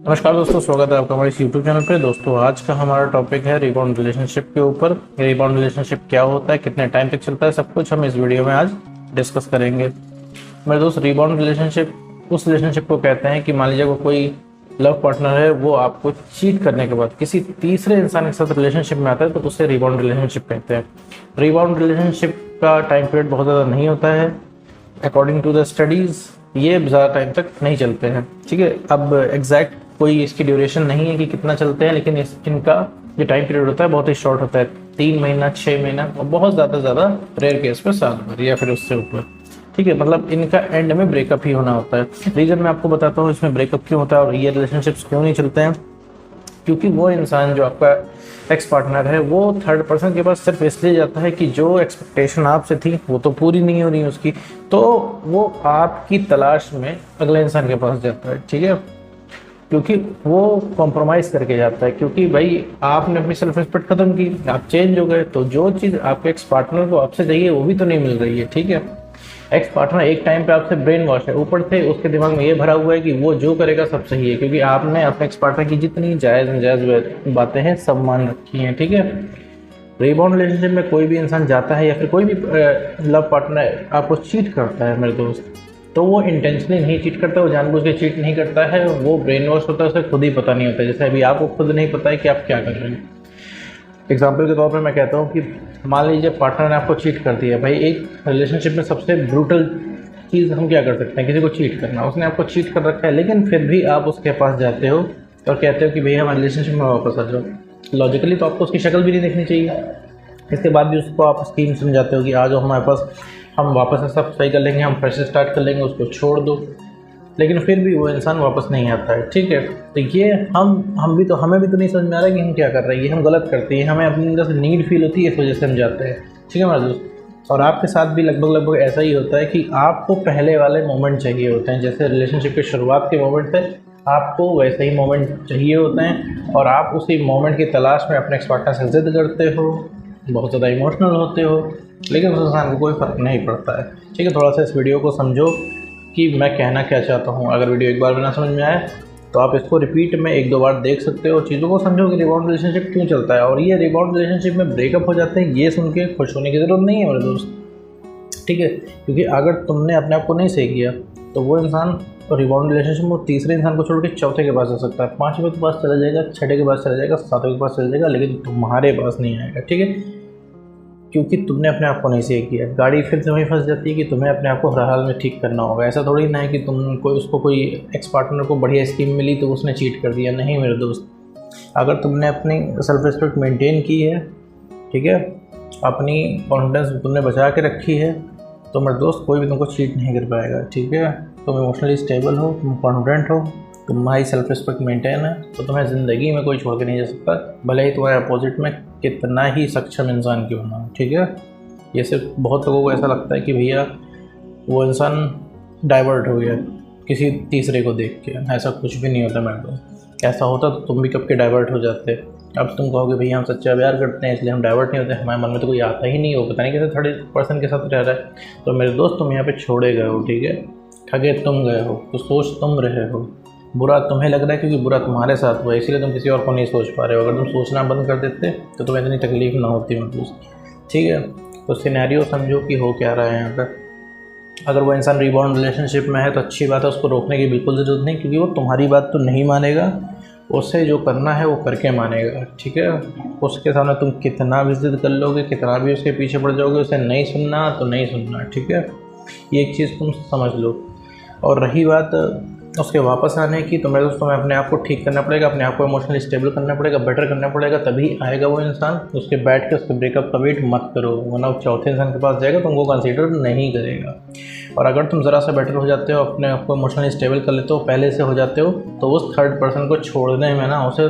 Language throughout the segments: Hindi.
नमस्कार दोस्तों, स्वागत है आपका हमारे इस यूट्यूब चैनल पे। दोस्तों आज का हमारा टॉपिक है रिबाउंड रिलेशनशिप के ऊपर। रिबाउंड रिलेशनशिप क्या होता है, कितने टाइम तक चलता है, सब कुछ हम इस वीडियो में आज डिस्कस करेंगे। मेरे दोस्त, रिबाउंड रिलेशनशिप उस रिलेशनशिप को कहते हैं कि मान लीजिए वो कोई लव पार्टनर है, वो आपको चीट करने के बाद किसी तीसरे इंसान के साथ रिलेशनशिप में आता है तो उसे रिबाउंड रिलेशनशिप कहते हैं। रिबाउंड रिलेशनशिप का टाइम पीरियड बहुत ज़्यादा नहीं होता है। अकॉर्डिंग टू द स्टडीज़ ये ज़्यादा टाइम तक नहीं चलते हैं। ठीक है, अब एग्जैक्ट कोई इसकी ड्यूरेशन नहीं है कि कितना चलते हैं, लेकिन इनका जो टाइम पीरियड होता है बहुत ही शॉर्ट होता है, 3 महीना, 6 महीना और बहुत ज़्यादा रेयर केस पे साल भर या फिर उससे ऊपर। ठीक है, मतलब इनका एंड में ब्रेकअप ही होना होता है। रीज़न मैं आपको बताता हूँ इसमें ब्रेकअप क्यों होता है और ये रिलेशनशिप्स क्यों नहीं चलते हैं। क्योंकि वो इंसान जो आपका एक्स पार्टनर है वो थर्ड पर्सन के पास सिर्फ इसलिए जाता है कि जो एक्सपेक्टेशन आपसे थी वो तो पूरी नहीं हो रही उसकी, तो वो आपकी तलाश में अगले इंसान के पास जाता है। ठीक है, क्योंकि वो कॉम्प्रोमाइज़ करके जाता है, क्योंकि भाई आपने अपनी सेल्फ रिस्पेक्ट खत्म की, आप चेंज हो गए, तो जो चीज़ आपके एक्स पार्टनर को आपसे चाहिए वो भी तो नहीं मिल रही है। ठीक है, एक्स पार्टनर एक टाइम पे आपसे ब्रेन वॉश है, ऊपर से उसके दिमाग में ये भरा हुआ है कि वो जो करेगा सब सही है, क्योंकि आपने अपने एक्स पार्टनर की जितनी जायज़ नाजायज़ बातें हैं सब मान रखी हैं। ठीक है, रिबाउंड रिलेशनशिप में कोई भी इंसान जाता है या फिर कोई भी लव पार्टनर आपको चीट करता है मेरे दोस्त, तो वो इंटेंशनली नहीं चीट करता, वो जानबूझ के चीट नहीं करता है, वो ब्रेन वॉश होता है, उसे खुद ही पता नहीं होता। जैसे अभी आपको खुद नहीं पता है कि आप क्या कर रहे हैं। एग्जाम्पल के तौर पे मैं कहता हूँ कि मान लीजिए पार्टनर ने आपको चीट कर दिया। भाई एक रिलेशनशिप में सबसे ब्रूटल चीज़ हम क्या कर सकते हैं, किसी को चीट करना। उसने आपको चीट कर रखा है लेकिन फिर भी आप उसके पास जाते हो और कहते हो कि भैया हमारे रिलेशनशिप में वापस आ जाओ। लॉजिकली तो आपको उसकी शक्ल भी नहीं देखनी चाहिए, इसके बाद भी उसको आप स्कीम समझाते हो कि आ जाओ हमारे पास, हम वापस से सब सही कर लेंगे, हम फ्रेश स्टार्ट कर लेंगे, उसको छोड़ दो। लेकिन फिर भी वो इंसान वापस नहीं आता है। ठीक है, तो ये हम भी तो, हमें भी तो नहीं समझ में आ रहा है कि हम क्या कर रहे हैं, ये हम गलत करते हैं, हमें अपने अंदर से नीड फील होती है, इस वजह से हम जाते हैं। ठीक है मेरा दोस्त, और आपके साथ भी लगभग ऐसा ही होता है कि आपको पहले वाले मोमेंट चाहिए होते हैं, जैसे रिलेशनशिप के शुरुआत के मोमेंट थे, आपको वैसे ही मोमेंट चाहिए होते हैं और आप उसी मोमेंट की तलाश में अपने एक्स पार्टनर से जिद करते हो, बहुत ज़्यादा इमोशनल होते हो, लेकिन उस इंसान को कोई फ़र्क नहीं पड़ता है। ठीक है, थोड़ा सा इस वीडियो को समझो कि मैं कहना क्या चाहता हूँ। अगर वीडियो एक बार भी ना समझ में आए तो आप इसको रिपीट में 1-2 बार देख सकते हो, चीज़ों को समझो कि रिबाउंड रिलेशनशिप क्यों चलता है और ये रिबाउंड रिलेशनशिप में ब्रेकअप हो जाते हैं, ये सुन के खुश होने की ज़रूरत नहीं है मेरे दोस्त। ठीक है, क्योंकि अगर तुमने अपने आप को नहीं सही किया तो वो इंसान रिबाउंड रिलेशनशिप में तीसरे इंसान को छोड़ के चौथे के पास जा सकता है, 5वें के पास चला जाएगा, 6ठे के पास चला जाएगा, 7वें के पास चला जाएगा, लेकिन तुम्हारे पास नहीं आएगा। ठीक है, क्योंकि तुमने अपने आप को नहीं सही किया। गाड़ी फिर से वहीं फंस जाती है कि तुम्हें अपने आप को हर हाल में ठीक करना होगा। ऐसा थोड़ी ना है कि तुम कोई एक्स पार्टनर को बढ़िया स्कीम मिली तो उसने चीट कर दिया। नहीं मेरे दोस्त, अगर तुमने अपनी सेल्फ रिस्पेक्ट मेंटेन की है, ठीक है, अपनी कॉन्फिडेंस तुमने बचा के रखी है, तो मेरे दोस्त कोई भी तुमको चीट नहीं कर पाएगा। ठीक है, तुम इमोशनली स्टेबल हो, तुम कॉन्फिडेंट हो, तुम्हारी सेल्फ रिस्पेक्ट मेंटेन है, तो तुम्हें ज़िंदगी में कोई छोड़ के नहीं जा सकता, भले ही तुम्हारे अपोजिट में कितना ही सक्षम इंसान क्यों ना हो। ठीक है, ये सिर्फ बहुत लोगों को ऐसा लगता है कि भैया वो इंसान डाइवर्ट हो गया किसी तीसरे को देख के, ऐसा कुछ भी नहीं होता मेरे दोस्त। ऐसा होता तो तुम भी कब के डाइवर्ट हो जाते। अब तुम कहोगे भैया हम सच्चा प्यार करते हैं इसलिए हम डाइवर्ट नहीं होते, हमारे मन में तो कोई आता ही नहीं हो, पता नहीं कैसे थर्ड पर्सन के साथ रह रहा है। तो मेरे दोस्त तुम यहाँ पे छोड़े गए हो, ठीक है, ठगे तुम गए हो, तो सोच तुम रहे हो, बुरा तुम्हें लग रहा है क्योंकि बुरा तुम्हारे साथ हुआ, इसीलिए तुम किसी और को नहीं सोच पा रहे हो। अगर तुम सोचना बंद कर देते तो तुम्हें इतनी तकलीफ ना होती मेरे दोस्त। ठीक है, तो सिनेरियो समझो कि हो क्या रहा है यहाँ पर। अगर वो इंसान रिबाउंड रिलेशनशिप में है तो अच्छी बात है, उसको रोकने की बिल्कुल ज़रूरत नहीं, क्योंकि वो तुम्हारी बात तो नहीं मानेगा, उससे जो करना है वो करके मानेगा। ठीक है, उसके सामने तुम कितना भी जिद कर लोगे, कितना भी उसके पीछे पड़ जाओगे, उसे नहीं सुनना तो नहीं सुनना। ठीक है, ये एक चीज़ तुम समझ लो। और रही बात उसके वापस आने की, तो मेरे दोस्तों में अपने आप को ठीक करना पड़ेगा, अपने आप को इमोशनली स्टेबल करना पड़ेगा, बेटर करना पड़ेगा, तभी आएगा वो इंसान। उसके बैठ के उसके ब्रेकअप का वेट मत करो, वरना वो चौथे इंसान के पास जाएगा तो उनको कंसीडर नहीं करेगा। और अगर तुम ज़रा सा बेटर हो जाते हो, अपने आप को इमोशनली स्टेबल कर लेते हो, पहले से हो जाते हो, तो उस थर्ड पर्सन को छोड़ने में ना उसे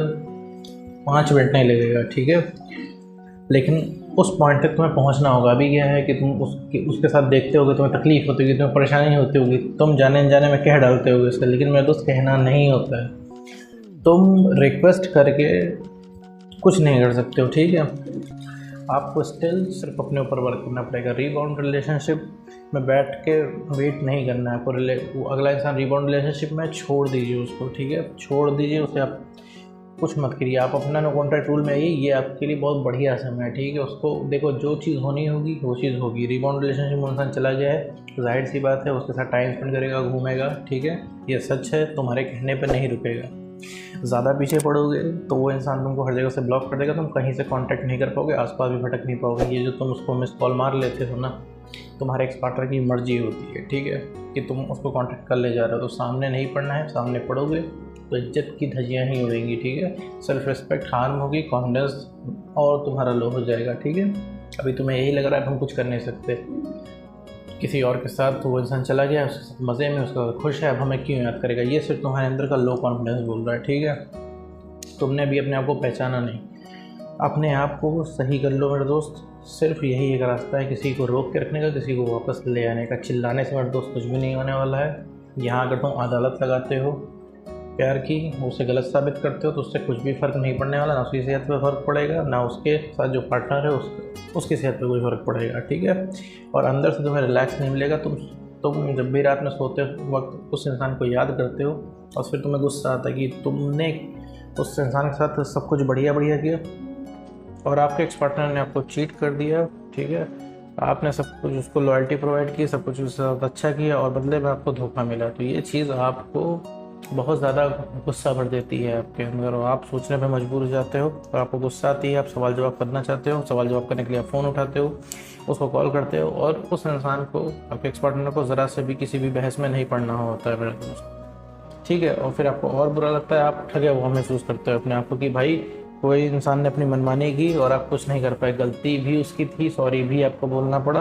5 मिनट नहीं लगेगा। ठीक है, लेकिन उस पॉइंट तक तुम्हें पहुंचना होगा। अभी क्या है कि तुम उसके साथ देखते होगे, तुम्हें तकलीफ़ होती होगी, तुम्हें परेशानी होती होगी, तुम जाने अनजाने में कह डालते होगे उससे, लेकिन मेरे दोस्त कहना नहीं होता है। तुम रिक्वेस्ट करके कुछ नहीं कर सकते हो। ठीक है, आपको स्टिल सिर्फ अपने ऊपर वर्क करना पड़ेगा। रिबाउंड रिलेशनशिप में बैठ के वेट नहीं करना है आपको। वो अगला इंसान रिबाउंड रिलेशनशिप में छोड़ दीजिए उसको, ठीक है, छोड़ दीजिए उसे, आप कुछ मत करिए। आप अपना नो कॉन्टैक्ट रूल में आइए, ये आपके लिए बहुत बढ़िया समय है, ठीक है। उसको देखो, जो चीज़ होनी होगी वो चीज़ होगी। रिबाउंड रिलेशनशिप में इंसान चला गया है तो जाहिर सी बात है उसके साथ टाइम स्पेंड करेगा, घूमेगा, ठीक है, ये सच है, तुम्हारे कहने पर नहीं रुकेगा। ज़्यादा पीछे पड़ोगे तो वो इंसान तुमको हर जगह से ब्लॉक कर देगा, तुम कहीं से कांटेक्ट नहीं कर पाओगे, आसपास भी भटक नहीं पाओगे। ये जो तुम उसको मिस कॉल मार लेते हो ना, तुम्हारे एक्स पार्टनर की मर्जी होती है, ठीक है, कि तुम उसको कांटेक्ट कर ले जा रहे हो, तो सामने नहीं पड़ना है। सामने पड़ोगे तो इज्जत की धज्जियाँ ही उड़ेंगी, ठीक है, सेल्फ रिस्पेक्ट हार्म होगी, कॉन्फिडेंस और तुम्हारा लो हो जाएगा, ठीक है। अभी तुम्हें यही लग रहा है हम कुछ कर नहीं सकते, किसी और के साथ तो वो इंसान चला गया, उसके साथ मज़े में, उसका खुश है, अब हमें क्यों याद करेगा। ये सिर्फ तुम्हारे अंदर का लो कॉन्फिडेंस बोल रहा है, ठीक है। तुमने अभी अपने आप को पहचाना नहीं, अपने आप को सही कर लो मेरे दोस्त। सिर्फ यही एक रास्ता है, किसी को रोक के रखने का, किसी को वापस ले आने का। चिल्लाने से मेरे दोस्त कुछ भी नहीं होने वाला है। यहाँ अगर तुम अदालत लगाते हो प्यार की, उसे गलत साबित करते हो, तो उससे कुछ भी फ़र्क नहीं पड़ने वाला। ना उसकी सेहत पे फ़र्क पड़ेगा, ना उसके साथ जो पार्टनर है उसकी सेहत पे कोई फ़र्क पड़ेगा, ठीक है। और अंदर से तुम्हें रिलैक्स नहीं मिलेगा। तुम जब भी रात में सोते वक्त उस इंसान को याद करते हो और फिर तुम्हें गुस्सा आता है कि तुमने उस इंसान के साथ सब कुछ बढ़िया बढ़िया किया और आपके एक्स पार्टनर ने आपको चीट कर दिया, ठीक है। आपने सब कुछ उसको लॉयल्टी प्रोवाइड की, सब कुछ उसके साथ अच्छा किया और बदले में आपको धोखा मिला। तो ये चीज़ आपको बहुत ज़्यादा गुस्सा भर देती है आपके अंदर और आप सोचने पे मजबूर हो जाते हो और आपको गुस्सा आती है। आप सवाल जवाब करना चाहते हो, सवाल जवाब करने के लिए आप फ़ोन उठाते हो, उसको कॉल करते हो और उस इंसान को, आपके एक्स पार्टनर को ज़रा से भी किसी भी बहस में नहीं पड़ना होता है मेरे दोस्त, ठीक है। और फिर आपको और बुरा लगता है, आप ठगे हुआ महसूस करते हो अपने आप को कि भाई कोई इंसान ने अपनी मनमानी की और आप कुछ नहीं कर पाए, गलती भी उसकी थी, सॉरी भी आपको बोलना पड़ा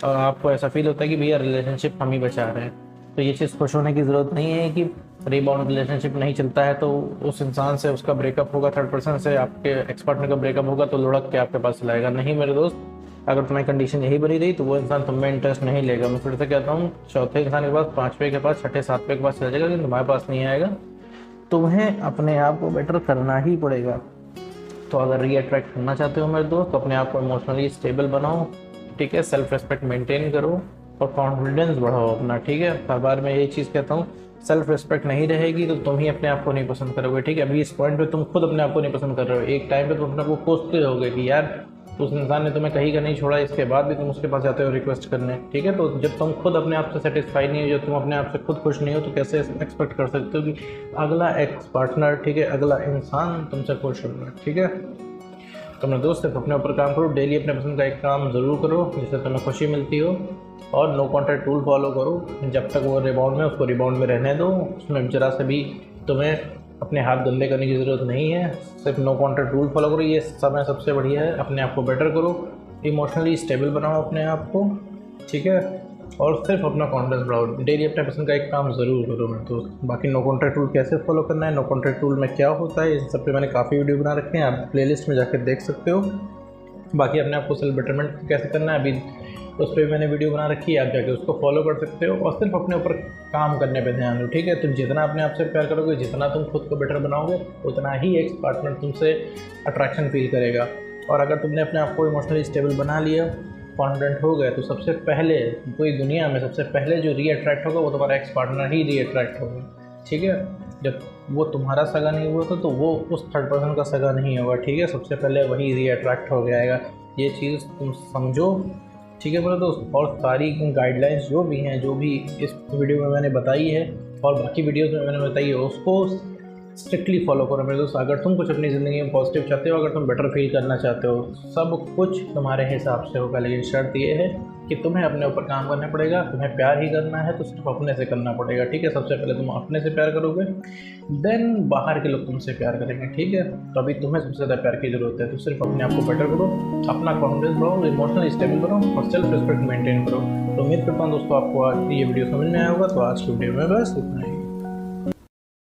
और आपको ऐसा फील होता है कि भैया रिलेशनशिप हम ही बचा रहे हैं। तो ये चीज़ खुश होने की ज़रूरत नहीं है कि रीबाउंड रिलेशनशिप नहीं चलता है तो उस इंसान से उसका ब्रेकअप होगा, थर्ड पर्सन से आपके एक्स पार्टनर का ब्रेकअप होगा तो लुढ़क के आपके पास लाएगा। नहीं मेरे दोस्त, अगर तुम्हारी कंडीशन यही बनी रही तो वो इंसान तुम में इंटरेस्ट नहीं लेगा। मैं फिर से कहता हूँ, चौथे इंसान के पास, पाँचवें के पास, छठे सातवें के पास चला जाएगा लेकिन तुम्हारे पास नहीं आएगा। तुम्हें अपने आप को बेटर करना ही पड़ेगा। तो अगर रीअट्रैक्ट करना चाहते हो मेरे दोस्त, तो अपने आप को इमोशनली स्टेबल बनाओ, ठीक है, सेल्फ रिस्पेक्ट मेंटेन करो और कॉन्फिडेंस बढ़ाओ अपना, ठीक है। हर बार मैं यही चीज़ कहता हूँ, सेल्फ रिस्पेक्ट नहीं रहेगी तो तुम ही अपने आप को नहीं पसंद करोगे, ठीक है। अभी इस पॉइंट पे तुम खुद अपने आप को नहीं पसंद कर रहे हो, एक टाइम पे तुम अपने को कोसते होगे कि यार उस इंसान ने तुम्हें कहीं का नहीं छोड़ा, इसके बाद भी तुम उसके पास जाते हो रिक्वेस्ट करने, ठीक है। तो जब तुम खुद अपने आप से सेटिस्फाई नहीं हो, जब तुम अपने आप से खुद खुश नहीं हो, तो कैसे एक्सपेक्ट कर सकते हो कि अगला एक्स पार्टनर, ठीक है, अगला इंसान तुमसे खुश होगा, ठीक है। तो मेरे दोस्त सिर्फ अपने ऊपर काम करो, डेली अपने पसंद का एक काम ज़रूर करो जिससे तुम्हें खुशी मिलती हो और नो कॉन्टैक्ट रूल फॉलो करो। जब तक वो रिबाउंड में, उसको रिबाउंड में रहने दो, उसमें जरा से भी तुम्हें अपने हाथ गंदे करने की ज़रूरत नहीं है। सिर्फ नो कॉन्टैक्ट रूल फॉलो करो, ये समय सबसे बढ़िया है। अपने आप को बेटर करो, इमोशनली स्टेबल बनाओ अपने आप को, ठीक है, और सिर्फ अपना कॉन्फिडेंस बढ़ाओ। डेली अपने पसंद का एक काम ज़रूर करो मेरे दोस्त। बाकी नो कॉन्टैक्ट रूल कैसे फॉलो करना है, नो कॉन्टैक्ट रूल में क्या होता है, इन सब पे मैंने काफ़ी वीडियो बना रखे हैं, आप प्लेलिस्ट में जाकर देख सकते हो। बाकी अपने आप को सेल्फ बेटरमेंट कैसे करना है, अभी उस पर मैंने वीडियो बना रखी है, आप जाके उसको फॉलो कर सकते हो और सिर्फ अपने ऊपर काम करने पे ध्यान दो, ठीक है। तुम जितना अपने आप से प्यार करोगे, जितना तुम खुद को बेटर बनाओगे, उतना ही एक्स पार्टनर तुमसे अट्रैक्शन फील करेगा। और अगर तुमने अपने आप को इमोशनली स्टेबल बना लिया, कॉन्फिडेंट हो गए, तो सबसे पहले पूरी दुनिया में सबसे पहले जो रीअट्रैक्ट होगा वो तुम्हारा एक्स पार्टनर ही रीअट्रैक्ट होगा, ठीक है। जब वो तुम्हारा सगा नहीं हुआ था तो वो उस थर्ड पर्सन का सगा नहीं होगा, ठीक है। सबसे पहले वही रीअट्रैक्ट हो जाएगा, ये चीज़ तुम समझो, ठीक है मेरे दोस्त। और सारी गाइडलाइंस जो भी हैं, जो भी इस वीडियो में मैंने बताई है और बाकी वीडियोज़ में मैंने बताई है, उसको स्ट्रिक्टली फॉलो करो मेरे दोस्त। अगर तुम कुछ अपनी ज़िंदगी में पॉजिटिव चाहते हो, अगर तुम बेटर फील करना चाहते हो, सब कुछ तुम्हारे हिसाब से होगा, लेकिन शर्त ये है कि तुम्हें अपने ऊपर काम करना पड़ेगा। तुम्हें प्यार ही करना है तो सिर्फ अपने से करना पड़ेगा, ठीक है। सबसे पहले तुम अपने से प्यार करोगे, देन बाहर के लोग तुमसे प्यार करेंगे, ठीक है। तो अभी तुम्हें सबसे ज़्यादा प्यार की ज़रूरत है, तो सिर्फ अपने आप को बेटर करो, अपना कॉन्फिडेंस बढ़ाओ, इमोशनल स्टेबल बनो और सेल्फ रिस्पेक्ट मेंटेन करो। तो उम्मीद करता हूँ दोस्तों आपको आज ये वीडियो समझ में आया होगा। तो आज की वीडियो में बस इतना ही।